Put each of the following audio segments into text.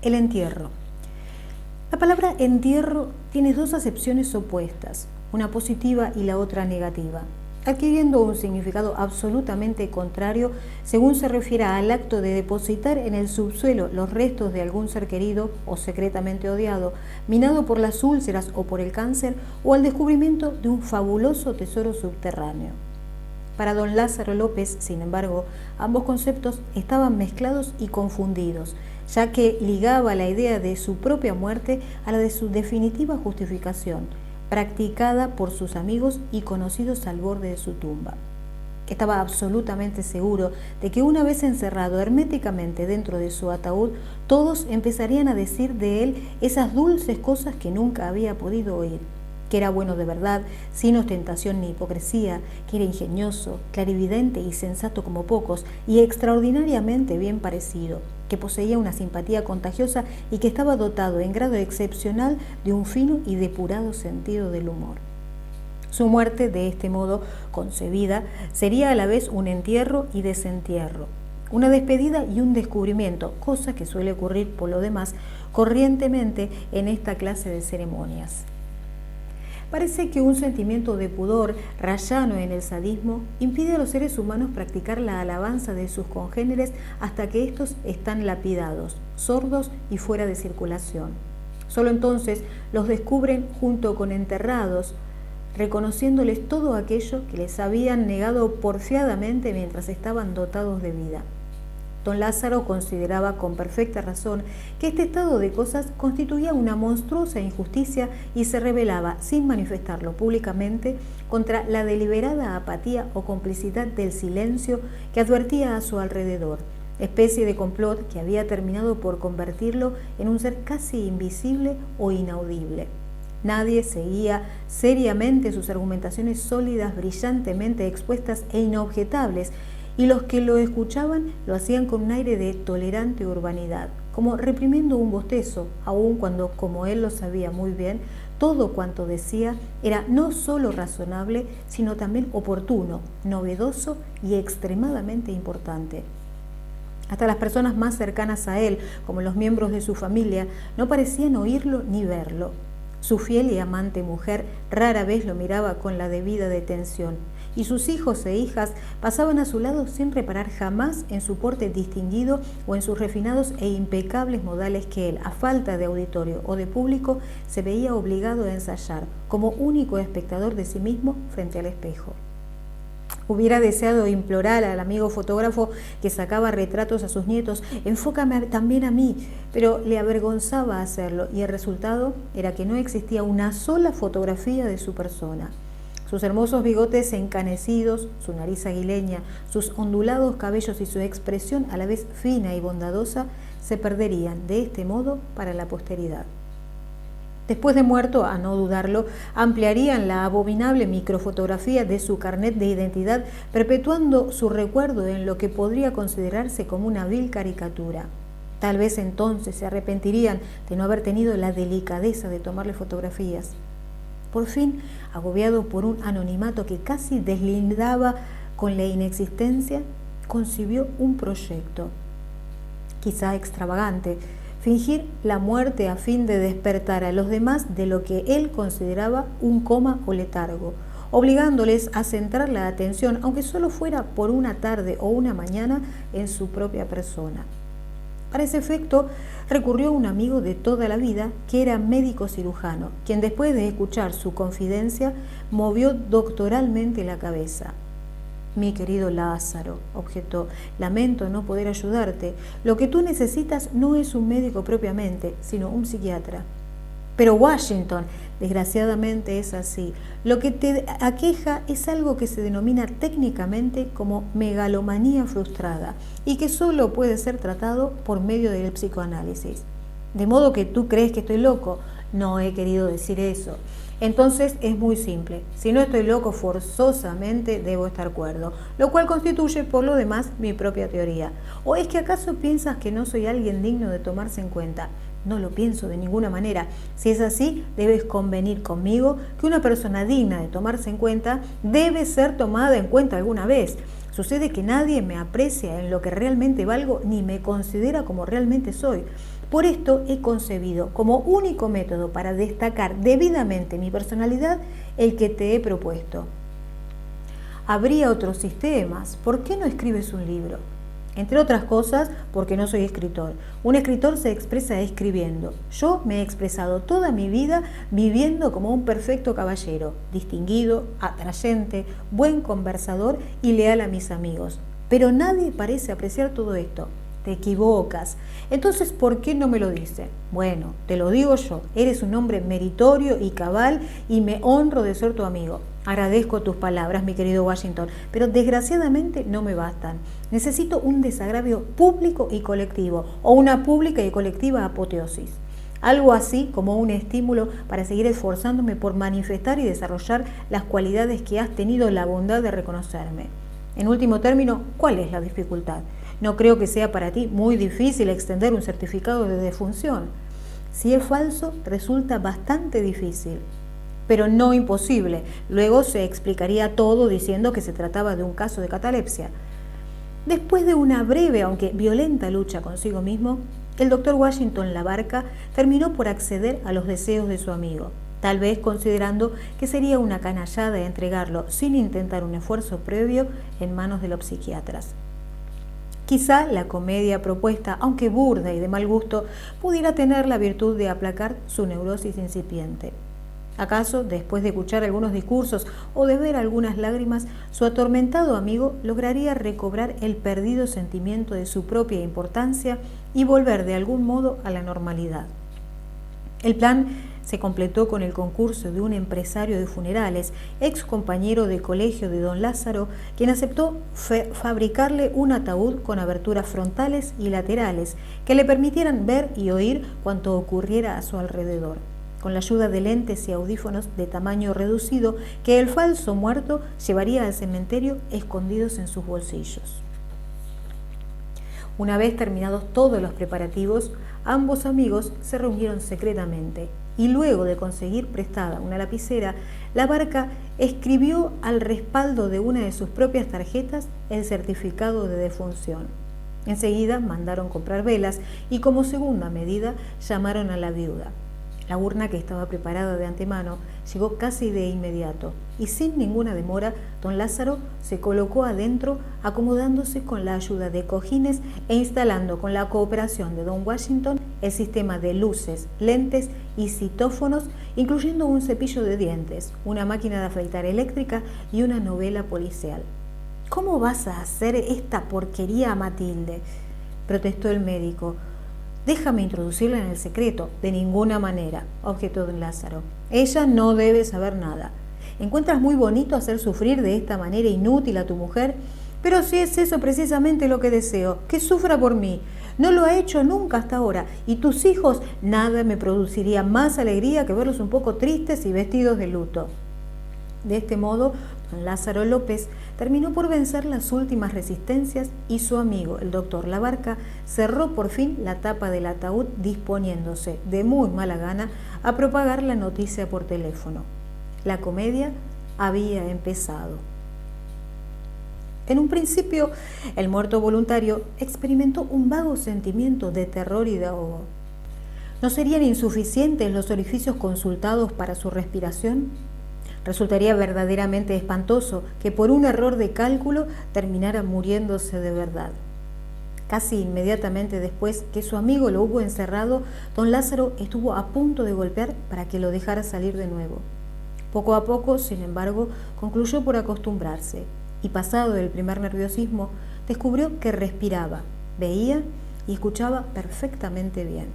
El entierro. La palabra entierro tiene dos acepciones opuestas, una positiva y la otra negativa, adquiriendo un significado absolutamente contrario según se refiera al acto de depositar en el subsuelo los restos de algún ser querido o secretamente odiado, minado por las úlceras o por el cáncer, o al descubrimiento de un fabuloso tesoro subterráneo. Para don Lázaro López, sin embargo, ambos conceptos estaban mezclados y confundidos, ya que ligaba la idea de su propia muerte a la de su definitiva justificación, practicada por sus amigos y conocidos al borde de su tumba. Estaba absolutamente seguro de que una vez encerrado herméticamente dentro de su ataúd, todos empezarían a decir de él esas dulces cosas que nunca había podido oír: que era bueno de verdad, sin ostentación ni hipocresía, que era ingenioso, clarividente y sensato como pocos, y extraordinariamente bien parecido, que poseía una simpatía contagiosa y que estaba dotado en grado excepcional de un fino y depurado sentido del humor. Su muerte, de este modo concebida, sería a la vez un entierro y desentierro, una despedida y un descubrimiento, cosa que suele ocurrir por lo demás corrientemente en esta clase de ceremonias. Parece que un sentimiento de pudor rayano en el sadismo impide a los seres humanos practicar la alabanza de sus congéneres hasta que éstos están lapidados, sordos y fuera de circulación. Solo entonces los descubren junto con enterrados, reconociéndoles todo aquello que les habían negado porfiadamente mientras estaban dotados de vida. Don Lázaro consideraba con perfecta razón que este estado de cosas constituía una monstruosa injusticia y se rebelaba, sin manifestarlo públicamente, contra la deliberada apatía o complicidad del silencio que advertía a su alrededor, especie de complot que había terminado por convertirlo en un ser casi invisible o inaudible. Nadie seguía seriamente sus argumentaciones sólidas, brillantemente expuestas e inobjetables, y los que lo escuchaban lo hacían con un aire de tolerante urbanidad, como reprimiendo un bostezo, aun cuando, como él lo sabía muy bien, todo cuanto decía era no solo razonable, sino también oportuno, novedoso y extremadamente importante. Hasta las personas más cercanas a él, como los miembros de su familia, no parecían oírlo ni verlo. Su fiel y amante mujer rara vez lo miraba con la debida detención, y sus hijos e hijas pasaban a su lado sin reparar jamás en su porte distinguido o en sus refinados e impecables modales que él, a falta de auditorio o de público, se veía obligado a ensayar como único espectador de sí mismo frente al espejo. Hubiera deseado implorar al amigo fotógrafo que sacaba retratos a sus nietos: enfócame también a mí, pero le avergonzaba hacerlo, y el resultado era que no existía una sola fotografía de su persona. Sus hermosos bigotes encanecidos, su nariz aguileña, sus ondulados cabellos y su expresión a la vez fina y bondadosa se perderían de este modo para la posteridad. Después de muerto, a no dudarlo, ampliarían la abominable microfotografía de su carnet de identidad, perpetuando su recuerdo en lo que podría considerarse como una vil caricatura. Tal vez entonces se arrepentirían de no haber tenido la delicadeza de tomarle fotografías. Por fin, agobiado por un anonimato que casi deslindaba con la inexistencia, concibió un proyecto, quizá extravagante: fingir la muerte a fin de despertar a los demás de lo que él consideraba un coma o letargo, obligándoles a centrar la atención, aunque solo fuera por una tarde o una mañana, en su propia persona. Para ese efecto recurrió a un amigo de toda la vida que era médico cirujano, quien, después de escuchar su confidencia, movió doctoralmente la cabeza. Mi querido Lázaro, objetó, lamento no poder ayudarte. Lo que tú necesitas no es un médico propiamente, sino un psiquiatra. Pero Washington, desgraciadamente es así. Lo que te aqueja es algo que se denomina técnicamente como megalomanía frustrada y que solo puede ser tratado por medio del psicoanálisis. De modo que tú crees que estoy loco. No he querido decir eso. Entonces es muy simple. Si no estoy loco, forzosamente debo estar cuerdo, lo cual constituye por lo demás mi propia teoría. ¿O es que acaso piensas que no soy alguien digno de tomarse en cuenta? No lo pienso de ninguna manera. Si es así, debes convenir conmigo que una persona digna de tomarse en cuenta debe ser tomada en cuenta alguna vez. Sucede que nadie me aprecia en lo que realmente valgo ni me considera como realmente soy. Por esto he concebido como único método para destacar debidamente mi personalidad el que te he propuesto. Habría otros sistemas. ¿Por qué no escribes un libro? Entre otras cosas, porque no soy escritor. Un escritor se expresa escribiendo. Yo me he expresado toda mi vida viviendo como un perfecto caballero, distinguido, atrayente, buen conversador y leal a mis amigos. Pero nadie parece apreciar todo esto. Te equivocas. Entonces, ¿por qué no me lo dice? Bueno, te lo digo yo. Eres un hombre meritorio y cabal y me honro de ser tu amigo. Agradezco tus palabras, mi querido Washington, pero desgraciadamente no me bastan. Necesito un desagravio público y colectivo, o una pública y colectiva apoteosis. Algo así como un estímulo para seguir esforzándome por manifestar y desarrollar las cualidades que has tenido la bondad de reconocerme. En último término, ¿cuál es la dificultad? No creo que sea para ti muy difícil extender un certificado de defunción. Si es falso, resulta bastante difícil, pero no imposible. Luego se explicaría todo diciendo que se trataba de un caso de catalepsia. Después de una breve, aunque violenta lucha consigo mismo, el doctor Washington Labarca terminó por acceder a los deseos de su amigo, tal vez considerando que sería una canallada entregarlo sin intentar un esfuerzo previo en manos de los psiquiatras. Quizá la comedia propuesta, aunque burda y de mal gusto, pudiera tener la virtud de aplacar su neurosis incipiente. ¿Acaso, después de escuchar algunos discursos o de ver algunas lágrimas, su atormentado amigo lograría recobrar el perdido sentimiento de su propia importancia y volver de algún modo a la normalidad? El plan se completó con el concurso de un empresario de funerales, ex compañero de colegio de don Lázaro, quien aceptó fabricarle un ataúd con aberturas frontales y laterales que le permitieran ver y oír cuanto ocurriera a su alrededor, con la ayuda de lentes y audífonos de tamaño reducido que el falso muerto llevaría al cementerio escondidos en sus bolsillos. Una vez terminados todos los preparativos, ambos amigos se reunieron secretamente y luego de conseguir prestada una lapicera, Labarca escribió al respaldo de una de sus propias tarjetas el certificado de defunción. Enseguida mandaron comprar velas y como segunda medida llamaron a la viuda. La urna, que estaba preparada de antemano, llegó casi de inmediato y sin ninguna demora, don Lázaro se colocó adentro acomodándose con la ayuda de cojines e instalando con la cooperación de don Washington el sistema de luces, lentes y citófonos, incluyendo un cepillo de dientes, una máquina de afeitar eléctrica y una novela policial. ¿Cómo vas a hacer esta porquería a Matilde?, protestó el médico. Déjame introducirla en el secreto. De ninguna manera, objetó don Lázaro. Ella no debe saber nada. ¿Encuentras muy bonito hacer sufrir de esta manera inútil a tu mujer? Pero si es eso precisamente lo que deseo, que sufra por mí. No lo ha hecho nunca hasta ahora, y tus hijos, nada me produciría más alegría que verlos un poco tristes y vestidos de luto. De este modo, don Lázaro López terminó por vencer las últimas resistencias y su amigo, el doctor Labarca, cerró por fin la tapa del ataúd disponiéndose, de muy mala gana, a propagar la noticia por teléfono. La comedia había empezado. En un principio, el muerto voluntario experimentó un vago sentimiento de terror y de ahogo. ¿No serían insuficientes los orificios consultados para su respiración? Resultaría verdaderamente espantoso que por un error de cálculo terminara muriéndose de verdad. Casi inmediatamente después que su amigo lo hubo encerrado, don Lázaro estuvo a punto de golpear para que lo dejara salir de nuevo. Poco a poco, sin embargo, concluyó por acostumbrarse y, pasado el primer nerviosismo, descubrió que respiraba, veía y escuchaba perfectamente bien.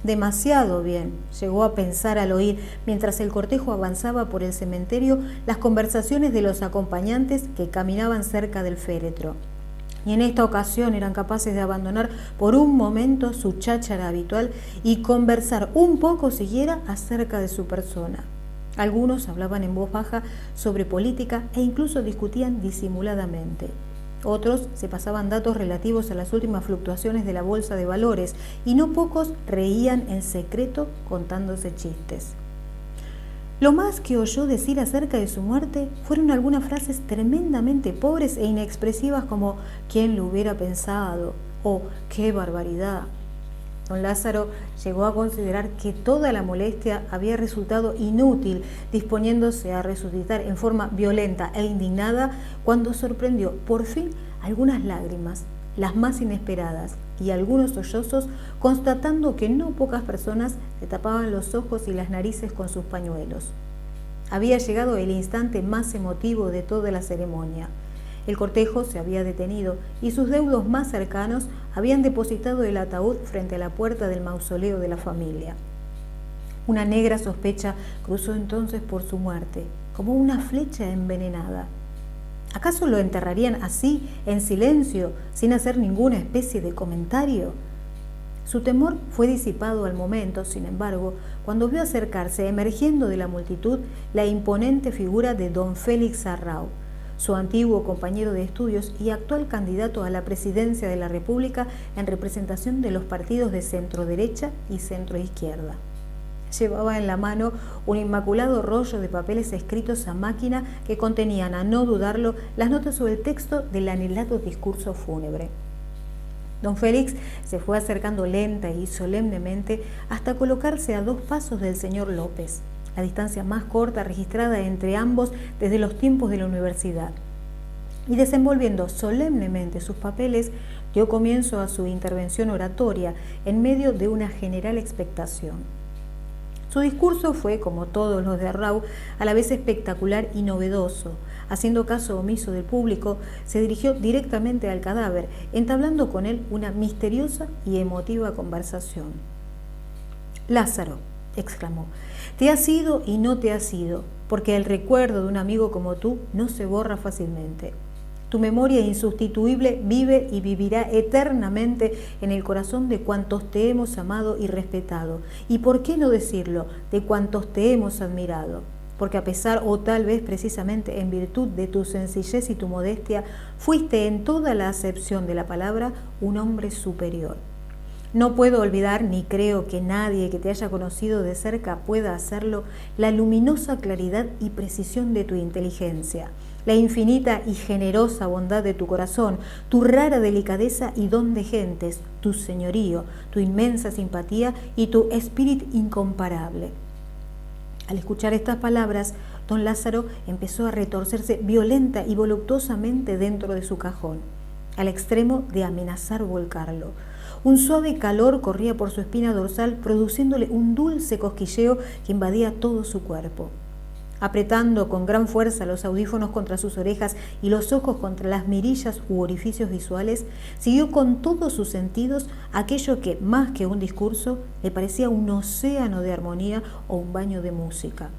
Demasiado bien, llegó a pensar al oír, mientras el cortejo avanzaba por el cementerio, las conversaciones de los acompañantes que caminaban cerca del féretro. Y en esta ocasión eran capaces de abandonar por un momento su cháchara habitual y conversar un poco siquiera acerca de su persona. Algunos hablaban en voz baja sobre política e incluso discutían disimuladamente. Otros se pasaban datos relativos a las últimas fluctuaciones de la bolsa de valores y no pocos reían en secreto contándose chistes. Lo más que oyó decir acerca de su muerte fueron algunas frases tremendamente pobres e inexpresivas como «¿quién lo hubiera pensado?» o «¡qué barbaridad!». Don Lázaro llegó a considerar que toda la molestia había resultado inútil, disponiéndose a resucitar en forma violenta e indignada cuando sorprendió por fin algunas lágrimas, las más inesperadas, y algunos sollozos, constatando que no pocas personas le tapaban los ojos y las narices con sus pañuelos. Había llegado el instante más emotivo de toda la ceremonia. El cortejo se había detenido y sus deudos más cercanos habían depositado el ataúd frente a la puerta del mausoleo de la familia. Una negra sospecha cruzó entonces por su muerte, como una flecha envenenada. ¿Acaso lo enterrarían así, en silencio, sin hacer ninguna especie de comentario? Su temor fue disipado al momento, sin embargo, cuando vio acercarse, emergiendo de la multitud, la imponente figura de don Félix Arrau, su antiguo compañero de estudios y actual candidato a la presidencia de la República en representación de los partidos de centro-derecha y centro-izquierda. Llevaba en la mano un inmaculado rollo de papeles escritos a máquina que contenían, a no dudarlo, las notas sobre el texto del anhelado discurso fúnebre. Don Félix se fue acercando lenta y solemnemente hasta colocarse a 2 pasos del señor López, la distancia más corta registrada entre ambos desde los tiempos de la universidad. Y desenvolviendo solemnemente sus papeles, dio comienzo a su intervención oratoria en medio de una general expectación. Su discurso fue, como todos los de Arrau, a la vez espectacular y novedoso. Haciendo caso omiso del público, se dirigió directamente al cadáver, entablando con él una misteriosa y emotiva conversación. «Lázaro», exclamó, «te has ido y no te has ido, porque el recuerdo de un amigo como tú no se borra fácilmente. Tu memoria insustituible vive y vivirá eternamente en el corazón de cuantos te hemos amado y respetado, y por qué no decirlo, de cuantos te hemos admirado, porque a pesar o tal vez precisamente en virtud de tu sencillez y tu modestia, fuiste en toda la acepción de la palabra un hombre superior. No puedo olvidar, ni creo que nadie que te haya conocido de cerca pueda hacerlo, la luminosa claridad y precisión de tu inteligencia, la infinita y generosa bondad de tu corazón, tu rara delicadeza y don de gentes, tu señorío, tu inmensa simpatía y tu espíritu incomparable». Al escuchar estas palabras, don Lázaro empezó a retorcerse violenta y voluptuosamente dentro de su cajón, al extremo de amenazar volcarlo. Un suave calor corría por su espina dorsal, produciéndole un dulce cosquilleo que invadía todo su cuerpo. Apretando con gran fuerza los audífonos contra sus orejas y los ojos contra las mirillas u orificios visuales, siguió con todos sus sentidos aquello que, más que un discurso, le parecía un océano de armonía o un baño de música.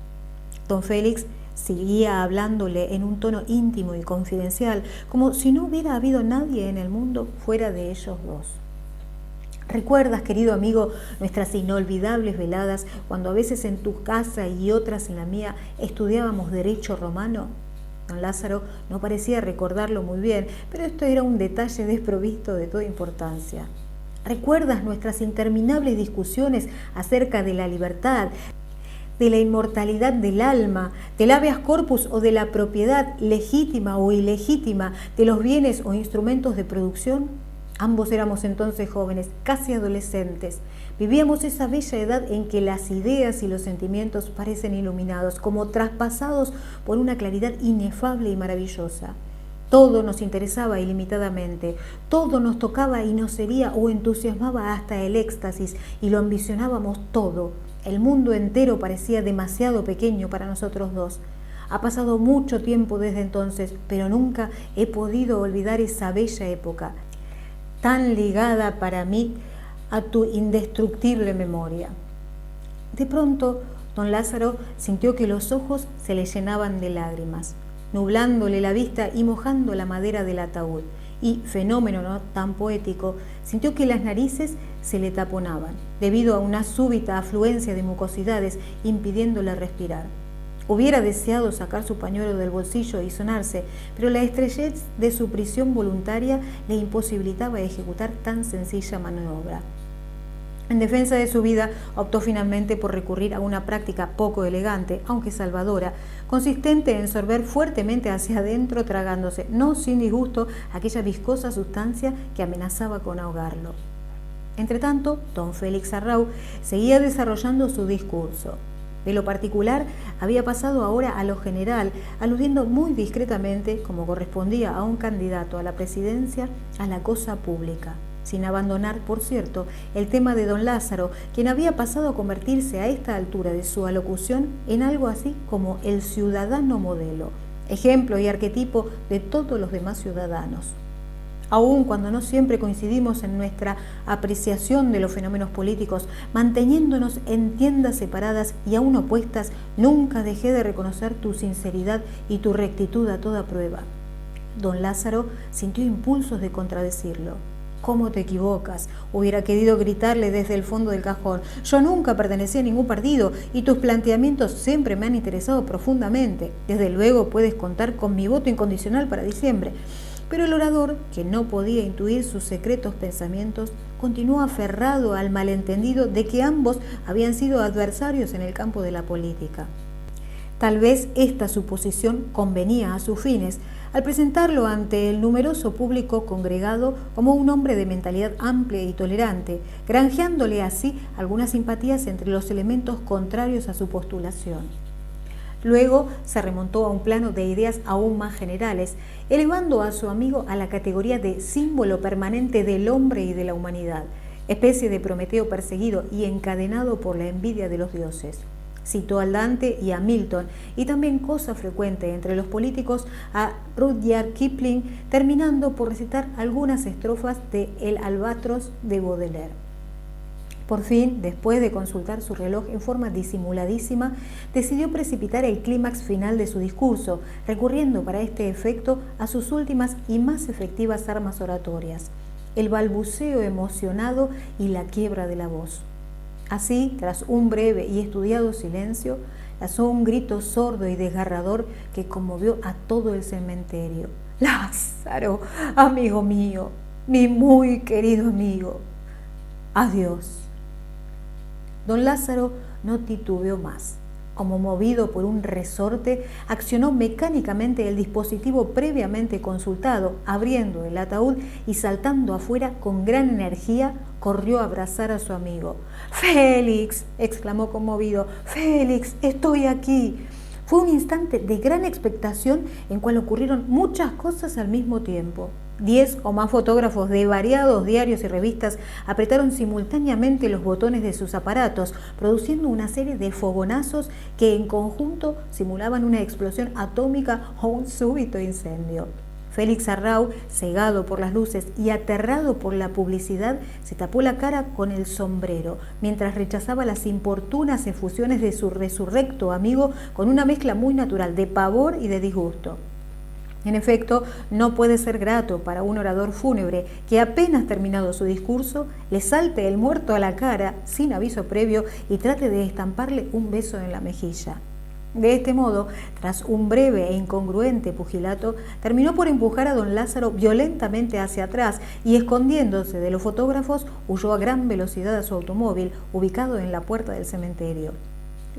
Don Félix seguía hablándole en un tono íntimo y confidencial, como si no hubiera habido nadie en el mundo fuera de ellos dos. ¿Recuerdas, querido amigo, nuestras inolvidables veladas cuando a veces en tu casa y otras en la mía estudiábamos derecho romano? Don Lázaro no parecía recordarlo muy bien, pero esto era un detalle desprovisto de toda importancia. ¿Recuerdas nuestras interminables discusiones acerca de la libertad, de la inmortalidad del alma, del habeas corpus o de la propiedad legítima o ilegítima de los bienes o instrumentos de producción? Ambos éramos entonces jóvenes, casi adolescentes. Vivíamos esa bella edad en que las ideas y los sentimientos parecen iluminados, como traspasados por una claridad inefable y maravillosa. Todo nos interesaba ilimitadamente, todo nos tocaba y nos hería o entusiasmaba hasta el éxtasis, y lo ambicionábamos todo. El mundo entero parecía demasiado pequeño para nosotros dos. Ha pasado mucho tiempo desde entonces, pero nunca he podido olvidar esa bella época, tan ligada para mí a tu indestructible memoria. De pronto, don Lázaro sintió que los ojos se le llenaban de lágrimas, nublándole la vista y mojando la madera del ataúd, y, fenómeno no tan poético, sintió que las narices se le taponaban, debido a una súbita afluencia de mucosidades impidiéndole respirar. Hubiera deseado sacar su pañuelo del bolsillo y sonarse, pero la estrechez de su prisión voluntaria le imposibilitaba ejecutar tan sencilla maniobra. En defensa de su vida, optó finalmente por recurrir a una práctica poco elegante, aunque salvadora, consistente en sorber fuertemente hacia adentro, tragándose, no sin disgusto, aquella viscosa sustancia que amenazaba con ahogarlo. Entretanto, don Félix Arrau seguía desarrollando su discurso. De lo particular había pasado ahora a lo general, aludiendo muy discretamente, como correspondía a un candidato a la presidencia, a la cosa pública, sin abandonar, por cierto, el tema de don Lázaro, quien había pasado a convertirse a esta altura de su alocución en algo así como el ciudadano modelo, ejemplo y arquetipo de todos los demás ciudadanos. Aun cuando no siempre coincidimos en nuestra apreciación de los fenómenos políticos, manteniéndonos en tiendas separadas y aún opuestas, nunca dejé de reconocer tu sinceridad y tu rectitud a toda prueba. Don Lázaro sintió impulsos de contradecirlo. ¿Cómo te equivocas? Hubiera querido gritarle desde el fondo del cajón. Yo nunca pertenecí a ningún partido y tus planteamientos siempre me han interesado profundamente. Desde luego puedes contar con mi voto incondicional para diciembre. Pero el orador, que no podía intuir sus secretos pensamientos, continuó aferrado al malentendido de que ambos habían sido adversarios en el campo de la política. Tal vez esta suposición convenía a sus fines, al presentarlo ante el numeroso público congregado como un hombre de mentalidad amplia y tolerante, granjeándole así algunas simpatías entre los elementos contrarios a su postulación. Luego se remontó a un plano de ideas aún más generales, elevando a su amigo a la categoría de símbolo permanente del hombre y de la humanidad, especie de Prometeo perseguido y encadenado por la envidia de los dioses. Citó a Dante y a Milton, y también, cosa frecuente entre los políticos, a Rudyard Kipling, terminando por recitar algunas estrofas de El Albatros de Baudelaire. Por fin, después de consultar su reloj en forma disimuladísima, decidió precipitar el clímax final de su discurso, recurriendo para este efecto a sus últimas y más efectivas armas oratorias, el balbuceo emocionado y la quiebra de la voz. Así, tras un breve y estudiado silencio, lanzó un grito sordo y desgarrador que conmovió a todo el cementerio. ¡Lázaro, amigo mío, mi muy querido amigo! ¡Adiós! Don Lázaro no titubeó más. Como movido por un resorte, accionó mecánicamente el dispositivo previamente consultado, abriendo el ataúd y saltando afuera con gran energía, corrió a abrazar a su amigo. ¡Félix!, exclamó conmovido. ¡Félix, estoy aquí! Fue un instante de gran expectación en cual ocurrieron muchas cosas al mismo tiempo. 10 o más fotógrafos de variados diarios y revistas apretaron simultáneamente los botones de sus aparatos, produciendo una serie de fogonazos que en conjunto simulaban una explosión atómica o un súbito incendio. Félix Arrau, cegado por las luces y aterrado por la publicidad, se tapó la cara con el sombrero, mientras rechazaba las importunas efusiones de su resurrecto amigo con una mezcla muy natural de pavor y de disgusto. En efecto, no puede ser grato para un orador fúnebre que apenas terminado su discurso, le salte el muerto a la cara sin aviso previo y trate de estamparle un beso en la mejilla. De este modo, tras un breve e incongruente pugilato, terminó por empujar a don Lázaro violentamente hacia atrás y, escondiéndose de los fotógrafos, huyó a gran velocidad a su automóvil, ubicado en la puerta del cementerio.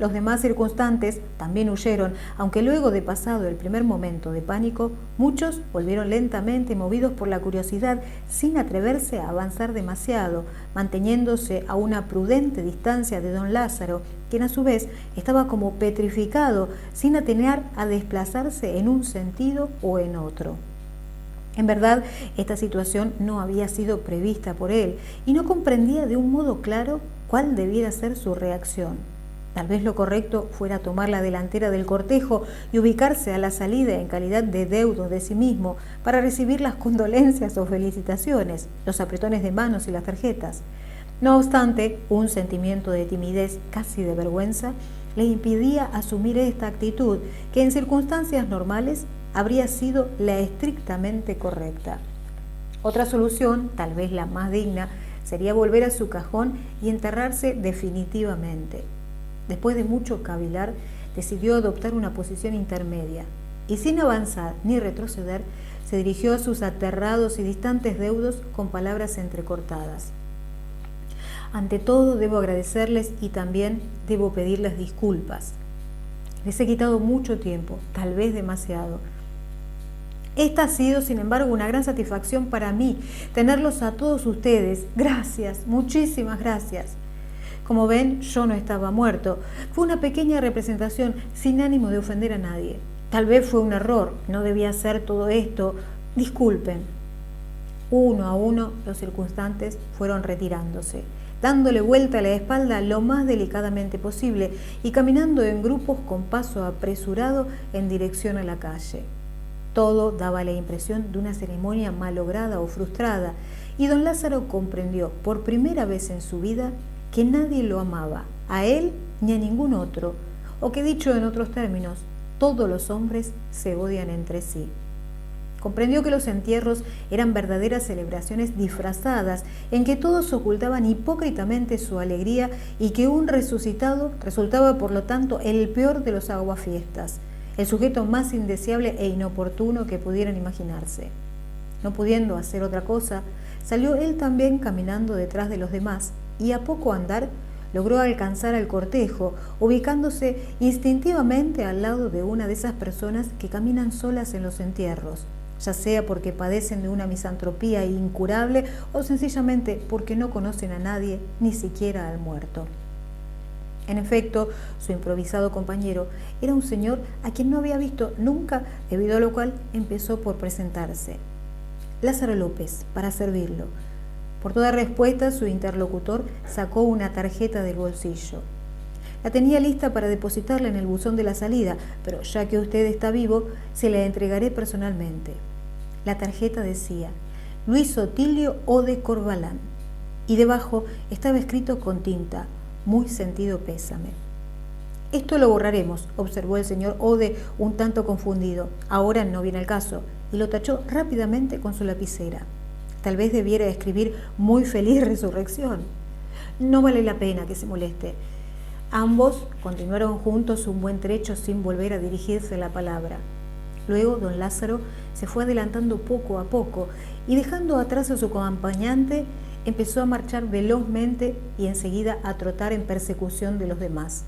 Los demás circunstantes también huyeron, aunque luego de pasado el primer momento de pánico, muchos volvieron lentamente movidos por la curiosidad, sin atreverse a avanzar demasiado, manteniéndose a una prudente distancia de don Lázaro, quien a su vez estaba como petrificado, sin atinar a desplazarse en un sentido o en otro. En verdad, esta situación no había sido prevista por él y no comprendía de un modo claro cuál debiera ser su reacción. Tal vez lo correcto fuera tomar la delantera del cortejo y ubicarse a la salida en calidad de deudo de sí mismo para recibir las condolencias o felicitaciones, los apretones de manos y las tarjetas. No obstante, un sentimiento de timidez, casi de vergüenza, le impedía asumir esta actitud que en circunstancias normales habría sido la estrictamente correcta. Otra solución, tal vez la más digna, sería volver a su cajón y enterrarse definitivamente. Después de mucho cavilar, decidió adoptar una posición intermedia y, sin avanzar ni retroceder, se dirigió a sus aterrados y distantes deudos con palabras entrecortadas. Ante todo, debo agradecerles y también debo pedirles disculpas. Les he quitado mucho tiempo, tal vez demasiado. Esta ha sido, sin embargo, una gran satisfacción para mí, tenerlos a todos ustedes. Gracias, muchísimas gracias. Como ven, yo no estaba muerto. Fue una pequeña representación sin ánimo de ofender a nadie. Tal vez fue un error, no debía hacer todo esto. Disculpen. Uno a uno los circunstantes fueron retirándose, dándole vuelta a la espalda lo más delicadamente posible y caminando en grupos con paso apresurado en dirección a la calle. Todo daba la impresión de una ceremonia malograda o frustrada, y don Lázaro comprendió por primera vez en su vida que nadie lo amaba, a él ni a ningún otro, o que, dicho en otros términos, todos los hombres se odian entre sí. Comprendió que los entierros eran verdaderas celebraciones disfrazadas, en que todos ocultaban hipócritamente su alegría y que un resucitado resultaba, por lo tanto, el peor de los aguafiestas, el sujeto más indeseable e inoportuno que pudieran imaginarse. No pudiendo hacer otra cosa, salió él también caminando detrás de los demás y a poco andar logró alcanzar al cortejo, ubicándose instintivamente al lado de una de esas personas que caminan solas en los entierros, ya sea porque padecen de una misantropía incurable o sencillamente porque no conocen a nadie, ni siquiera al muerto. En efecto, su improvisado compañero era un señor a quien no había visto nunca, debido a lo cual empezó por presentarse. Lázaro López, para servirlo. Por toda respuesta, su interlocutor sacó una tarjeta del bolsillo. La tenía lista para depositarla en el buzón de la salida, pero ya que usted está vivo, se la entregaré personalmente. La tarjeta decía: Luis Otilio Ode Corbalán, y debajo estaba escrito con tinta: muy sentido pésame. Esto lo borraremos, observó el señor Ode un tanto confundido. Ahora no viene al caso, y lo tachó rápidamente con su lapicera. Tal vez debiera escribir muy feliz resurrección. No vale la pena que se moleste. Ambos continuaron juntos un buen trecho sin volver a dirigirse la palabra. Luego don Lázaro se fue adelantando poco a poco y, dejando atrás a su acompañante, empezó a marchar velozmente y enseguida a trotar en persecución de los demás.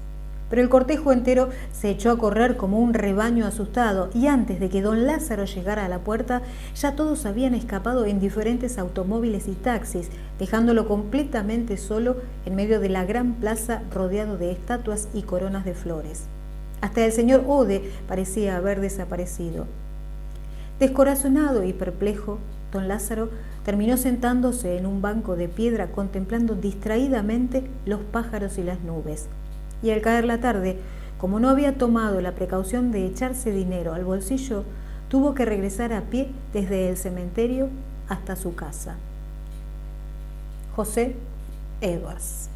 Pero el cortejo entero se echó a correr como un rebaño asustado, y antes de que don Lázaro llegara a la puerta, ya todos habían escapado en diferentes automóviles y taxis, dejándolo completamente solo en medio de la gran plaza, rodeado de estatuas y coronas de flores. Hasta el señor Ode parecía haber desaparecido. Descorazonado y perplejo, don Lázaro terminó sentándose en un banco de piedra, contemplando distraídamente los pájaros y las nubes. Y al caer la tarde, como no había tomado la precaución de echarse dinero al bolsillo, tuvo que regresar a pie desde el cementerio hasta su casa. José Edwards.